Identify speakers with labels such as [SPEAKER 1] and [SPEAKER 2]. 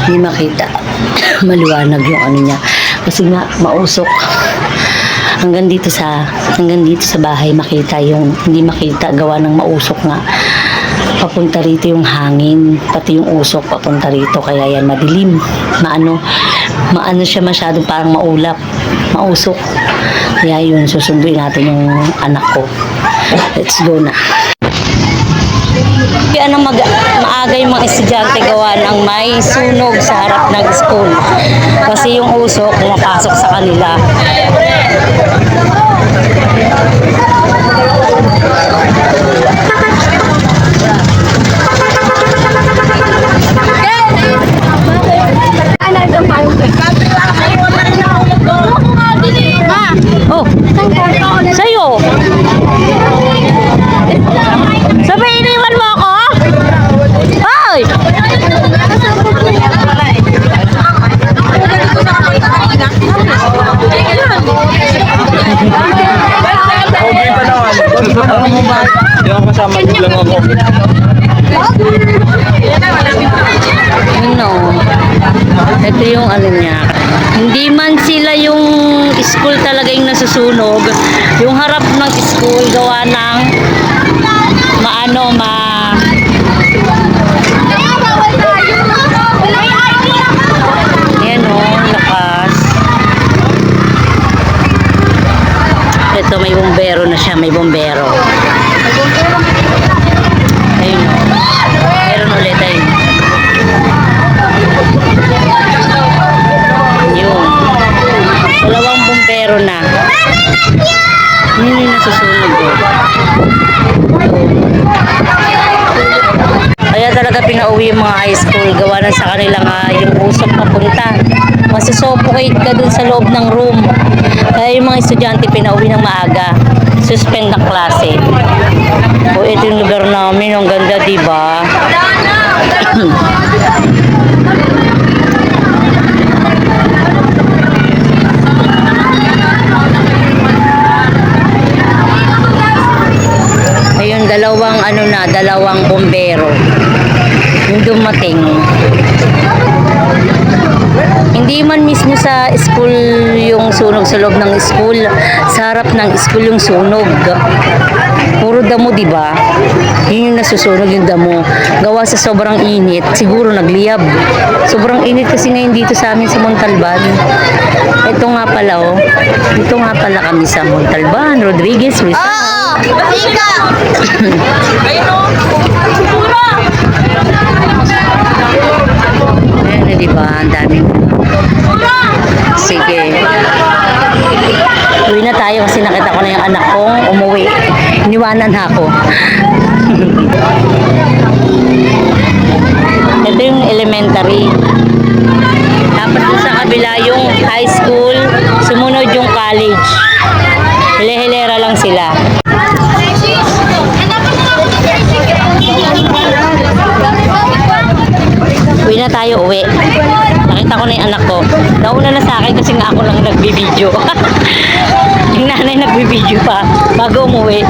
[SPEAKER 1] Hindi makita. Maliwanag yung ano niya. Kasi nga, mausok. Hanggang dito sa bahay makita yung hindi makita gawa ng mausok nga. Papunta rito yung hangin, pati yung usok papunta rito, kaya yan madilim. Maano siya masyadong parang maulap, mausok. Kaya yun, susunduin natin yung anak ko. Let's go na. Kaya maaga yung mga estudyante gawa ng may sunog sa harap ng school. Kasi yung usok pumapasok sa kanila. Oh, sa'yo. Sabi, iniwan mo ako? Hoy!
[SPEAKER 2] Hindi ako kasama, lang ako.
[SPEAKER 1] No. Ito yung ano niya. Hindi man sila yung school talaga yung nasusunog. Yung harap ng school gawa ng Ayan o, lakas. Ito may bombero na siya, may bombero. Ayun o. Meron ulit ayun. Yun. Dalawang bombero na. Yun yung nasusunog o. Kaya talaga pinauwi yung mga high school. Gawa na sa kanila nga yung usok papunta. Masisuffocate ka dun sa loob ng room. Kaya yung mga estudyante pinauwi ng maaga. Suspend ng klase. O ito yung lugar namin. Ang ganda, diba? Ayun, dalawang bombero yung dumating. Hindi man mismo sa school yung sunog sa loob ng school, sa harap ng school yung sunog. Puro damo, diba? Yun yung nasusunog yung damo. Gawa sa sobrang init, siguro nagliyab. Sobrang init kasi ngayon dito sa amin sa Montalban. Ito nga pala oh. Ito nga pala kami sa Montalban, Rodriguez, Rizal.
[SPEAKER 3] Oo! Sika!
[SPEAKER 2] Ayun o!
[SPEAKER 1] Ayan, diba? Ang dami. Sige. Uwi na tayo kasi nakita ko na yung anak kong umuwi. Iniwanan na ako. Ito yung elementary. Tapos dun sa kabila yung high school, sumunod yung college. Hile-hilera lang sila. Uwi na tayo, uwi. Nakita ko na yung anak ko. Nauna na sa akin kasi nga ako lang nagbibideo. Yung nanay nagbibideo pa bago umuwi.